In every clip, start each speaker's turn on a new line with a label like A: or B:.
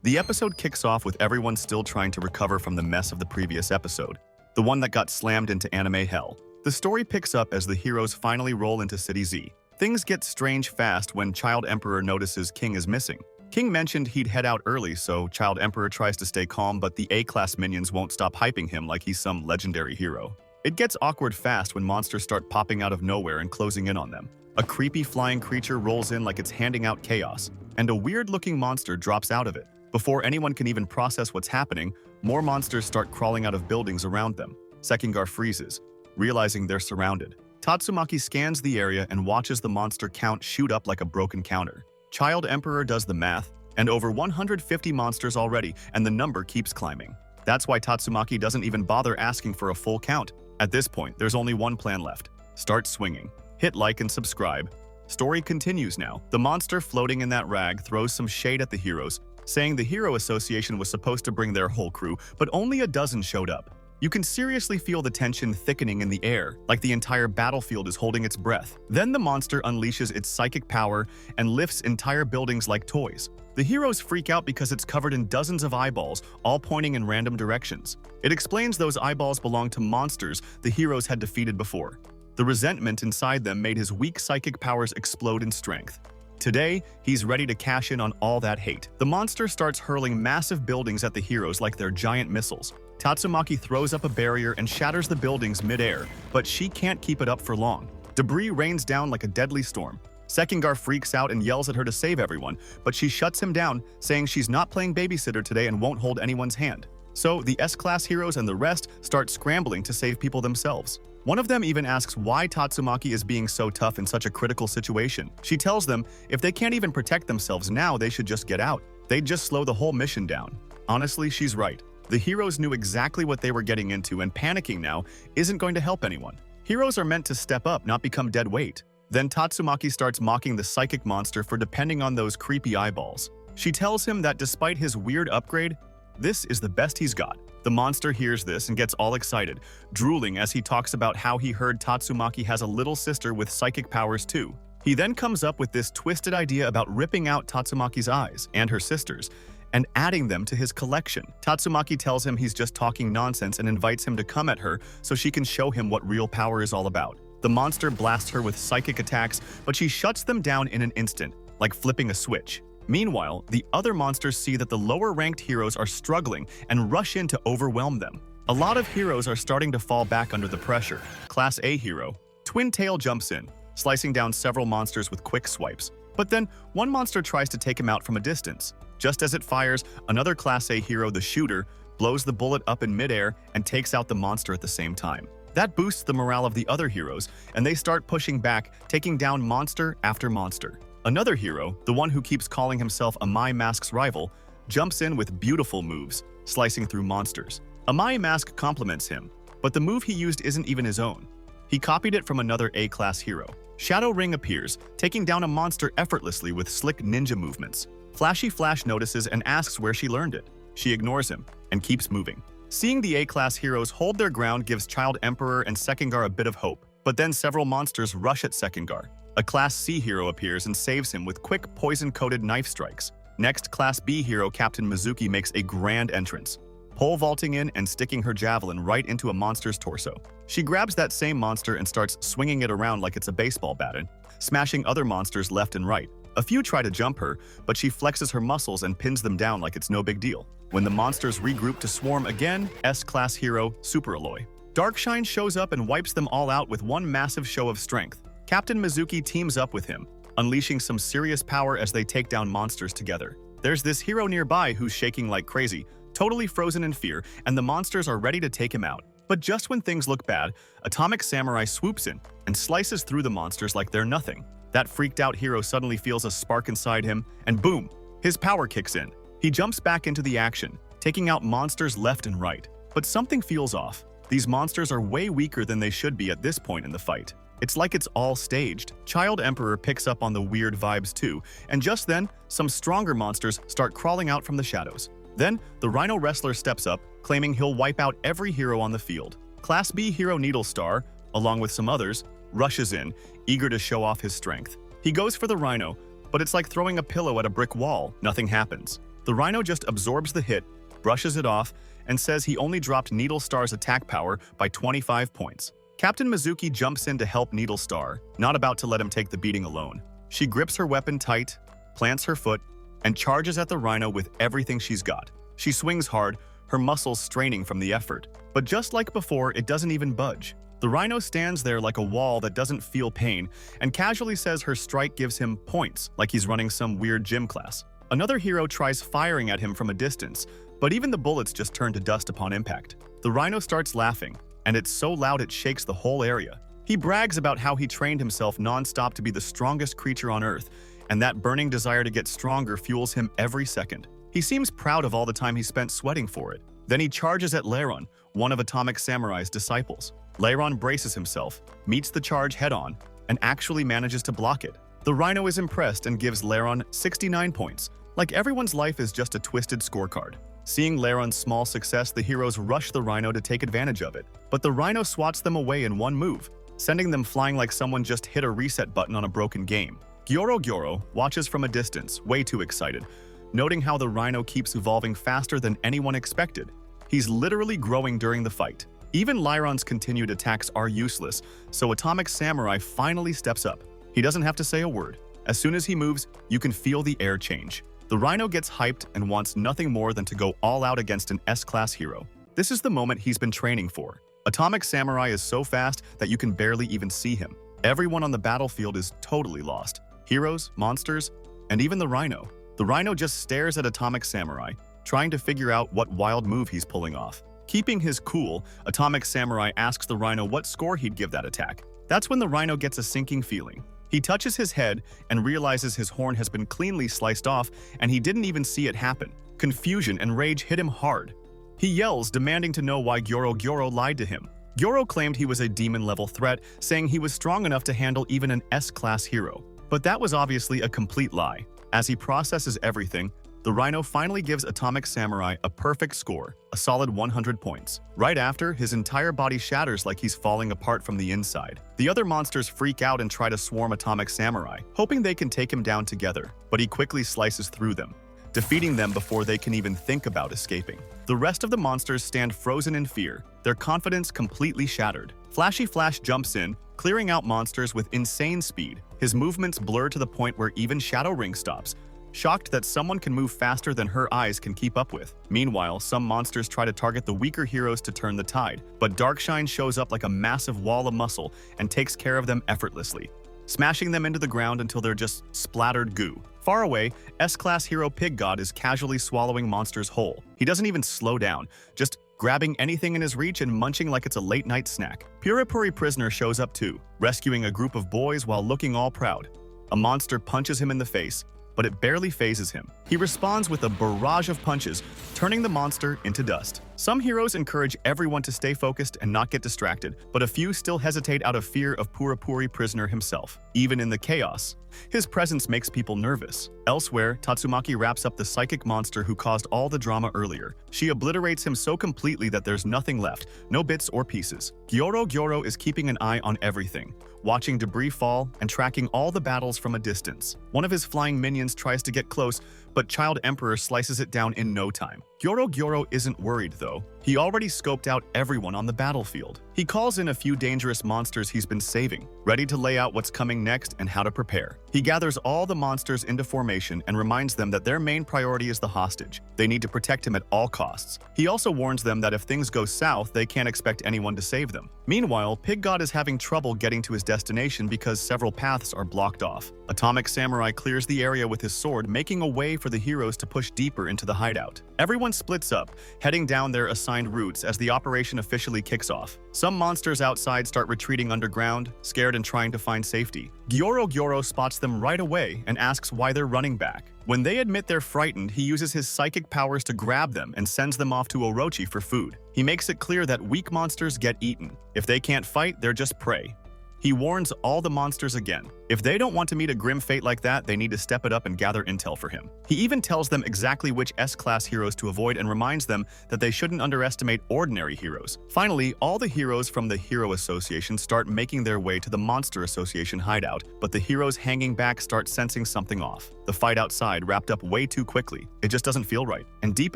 A: The episode kicks off with everyone still trying to recover from the mess of the previous episode, the one that got slammed into anime hell. The story picks up as the heroes finally roll into City Z. Things get strange fast when Child Emperor notices King is missing. King mentioned he'd head out early, so Child Emperor tries to stay calm, but the A-class minions won't stop hyping him like he's some legendary hero. It gets awkward fast when monsters start popping out of nowhere and closing in on them. A creepy flying creature rolls in like it's handing out chaos, and a weird-looking monster drops out of it. Before anyone can even process what's happening, more monsters start crawling out of buildings around them. Sekigahara freezes, realizing they're surrounded. Tatsumaki scans the area and watches the monster count shoot up like a broken counter. Child Emperor does the math, and over 150 monsters already, and the number keeps climbing. That's why Tatsumaki doesn't even bother asking for a full count. At this point, there's only one plan left. Start swinging. Hit like and subscribe. Story continues now. The monster floating in that rag throws some shade at the heroes, saying the Hero Association was supposed to bring their whole crew, but only a dozen showed up. You can seriously feel the tension thickening in the air, like the entire battlefield is holding its breath. Then the monster unleashes its psychic power and lifts entire buildings like toys. The heroes freak out because it's covered in dozens of eyeballs, all pointing in random directions. It explains those eyeballs belong to monsters the heroes had defeated before. The resentment inside them made his weak psychic powers explode in strength. Today, he's ready to cash in on all that hate. The monster starts hurling massive buildings at the heroes like they're giant missiles. Tatsumaki throws up a barrier and shatters the buildings mid-air, but she can't keep it up for long. Debris rains down like a deadly storm. Sekigahara freaks out and yells at her to save everyone, but she shuts him down, saying she's not playing babysitter today and won't hold anyone's hand. So the S-class heroes and the rest start scrambling to save people themselves. One of them even asks why Tatsumaki is being so tough in such a critical situation. She tells them if they can't even protect themselves now, they should just get out. They'd just slow the whole mission down. Honestly, she's right. The heroes knew exactly what they were getting into, and panicking now isn't going to help anyone. Heroes are meant to step up, not become dead weight. Then Tatsumaki starts mocking the psychic monster for depending on those creepy eyeballs. She tells him that despite his weird upgrade, this is the best he's got. The monster hears this and gets all excited, drooling as he talks about how he heard Tatsumaki has a little sister with psychic powers too. He then comes up with this twisted idea about ripping out Tatsumaki's eyes and her sister's and adding them to his collection. Tatsumaki tells him he's just talking nonsense and invites him to come at her so she can show him what real power is all about. The monster blasts her with psychic attacks, but she shuts them down in an instant, like flipping a switch. Meanwhile, the other monsters see that the lower-ranked heroes are struggling and rush in to overwhelm them. A lot of heroes are starting to fall back under the pressure. Class A hero, Twin Tail jumps in, slicing down several monsters with quick swipes. But then, one monster tries to take him out from a distance. Just as it fires, another Class A hero, the Shooter, blows the bullet up in midair and takes out the monster at the same time. That boosts the morale of the other heroes, and they start pushing back, taking down monster after monster. Another hero, the one who keeps calling himself Amai Mask's rival, jumps in with beautiful moves, slicing through monsters. Amai Mask compliments him, but the move he used isn't even his own. He copied it from another A-class hero. Shadow Ring appears, taking down a monster effortlessly with slick ninja movements. Flashy Flash notices and asks where she learned it. She ignores him and keeps moving. Seeing the A-class heroes hold their ground gives Child Emperor and Sekigahara a bit of hope, but then several monsters rush at Sekigahara. A Class C hero appears and saves him with quick poison-coated knife strikes. Next, Class B hero Captain Mizuki makes a grand entrance, pole vaulting in and sticking her javelin right into a monster's torso. She grabs that same monster and starts swinging it around like it's a baseball bat, smashing other monsters left and right. A few try to jump her, but she flexes her muscles and pins them down like it's no big deal. When the monsters regroup to swarm again, S-class hero Super Alloy Darkshine shows up and wipes them all out with one massive show of strength. Captain Mizuki teams up with him, unleashing some serious power as they take down monsters together. There's this hero nearby who's shaking like crazy, totally frozen in fear, and the monsters are ready to take him out. But just when things look bad, Atomic Samurai swoops in and slices through the monsters like they're nothing. That freaked-out hero suddenly feels a spark inside him, and boom, his power kicks in. He jumps back into the action, taking out monsters left and right. But something feels off. These monsters are way weaker than they should be at this point in the fight. It's like it's all staged. Child Emperor picks up on the weird vibes too, and just then, some stronger monsters start crawling out from the shadows. Then, the Rhino Wrestler steps up, claiming he'll wipe out every hero on the field. Class B hero Needlestar, along with some others, rushes in, eager to show off his strength. He goes for the Rhino, but it's like throwing a pillow at a brick wall. Nothing happens. The Rhino just absorbs the hit, brushes it off, and says he only dropped Needle Star's attack power by 25 points. Captain Mizuki jumps in to help Needle Star, not about to let him take the beating alone. She grips her weapon tight, plants her foot, and charges at the Rhino with everything she's got. She swings hard, her muscles straining from the effort. But just like before, it doesn't even budge. The Rhino stands there like a wall that doesn't feel pain and casually says her strike gives him points, like he's running some weird gym class. Another hero tries firing at him from a distance, but even the bullets just turn to dust upon impact. The Rhino starts laughing, and it's so loud it shakes the whole area. He brags about how he trained himself non-stop to be the strongest creature on Earth, and that burning desire to get stronger fuels him every second. He seems proud of all the time he spent sweating for it. Then he charges at Leiron, one of Atomic Samurai's disciples. Leiron braces himself, meets the charge head-on, and actually manages to block it. The Rhino is impressed and gives Leiron 69 points, like everyone's life is just a twisted scorecard. Seeing Leiron's small success, the heroes rush the Rhino to take advantage of it, but the Rhino swats them away in one move, sending them flying like someone just hit a reset button on a broken game. Gyoro watches from a distance, way too excited, noting how the Rhino keeps evolving faster than anyone expected. He's literally growing during the fight. Even Leiron's continued attacks are useless, so Atomic Samurai finally steps up. He doesn't have to say a word. As soon as he moves, you can feel the air change. The Rhino gets hyped and wants nothing more than to go all out against an S-class hero. This is the moment he's been training for. Atomic Samurai is so fast that you can barely even see him. Everyone on the battlefield is totally lost. Heroes, monsters, and even the Rhino. The Rhino just stares at Atomic Samurai, trying to figure out what wild move he's pulling off. Keeping his cool, Atomic Samurai asks the Rhino what score he'd give that attack. That's when the Rhino gets a sinking feeling. He touches his head and realizes his horn has been cleanly sliced off and he didn't even see it happen. Confusion and rage hit him hard. He yells, demanding to know why Gyoro lied to him. Gyoro claimed he was a demon-level threat, saying he was strong enough to handle even an S-class hero. But that was obviously a complete lie. As he processes everything, the Rhino finally gives Atomic Samurai a perfect score, a solid 100 points. Right after, his entire body shatters like he's falling apart from the inside. The other monsters freak out and try to swarm Atomic Samurai, hoping they can take him down together, but he quickly slices through them, defeating them before they can even think about escaping. The rest of the monsters stand frozen in fear, their confidence completely shattered. Flashy Flash jumps in, clearing out monsters with insane speed. His movements blur to the point where even Shadow Ring stops, shocked that someone can move faster than her eyes can keep up with. Meanwhile, some monsters try to target the weaker heroes to turn the tide, but Darkshine shows up like a massive wall of muscle and takes care of them effortlessly, smashing them into the ground until they're just splattered goo. Far away, S-class hero Pig God is casually swallowing monsters whole. He doesn't even slow down, just grabbing anything in his reach and munching like it's a late-night snack. Puripuri Prisoner shows up too, rescuing a group of boys while looking all proud. A monster punches him in the face, but it barely phases him. He responds with a barrage of punches, turning the monster into dust. Some heroes encourage everyone to stay focused and not get distracted, but a few still hesitate out of fear of Puripuri Prisoner himself. Even in the chaos, his presence makes people nervous. Elsewhere, Tatsumaki wraps up the psychic monster who caused all the drama earlier. She obliterates him so completely that there's nothing left, no bits or pieces. Gyoro is keeping an eye on everything, watching debris fall and tracking all the battles from a distance. One of his flying minions tries to get close, but Child Emperor slices it down in no time. Gyoro isn't worried though. He already scoped out everyone on the battlefield. He calls in a few dangerous monsters he's been saving, ready to lay out what's coming next and how to prepare. He gathers all the monsters into formation and reminds them that their main priority is the hostage. They need to protect him at all costs. He also warns them that if things go south, they can't expect anyone to save them. Meanwhile, Pig God is having trouble getting to his destination because several paths are blocked off. Atomic Samurai clears the area with his sword, making a way for the heroes to push deeper into the hideout. Everyone splits up, heading down their assigned routes as the operation officially kicks off. Some monsters outside start retreating underground, scared and trying to find safety. Gyoro spots them right away and asks why they're running back. When they admit they're frightened, he uses his psychic powers to grab them and sends them off to Orochi for food. He makes it clear that weak monsters get eaten. If they can't fight, they're just prey. He warns all the monsters again. If they don't want to meet a grim fate like that, they need to step it up and gather intel for him. He even tells them exactly which S-class heroes to avoid and reminds them that they shouldn't underestimate ordinary heroes. Finally, all the heroes from the Hero Association start making their way to the Monster Association hideout, but the heroes hanging back start sensing something off. The fight outside wrapped up way too quickly. It just doesn't feel right. And deep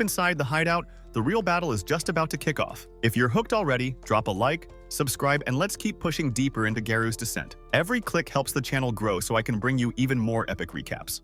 A: inside the hideout, the real battle is just about to kick off. If you're hooked already, drop a like, subscribe, and let's keep pushing deeper into Garou's descent. Every click helps the channel grow so I can bring you even more epic recaps.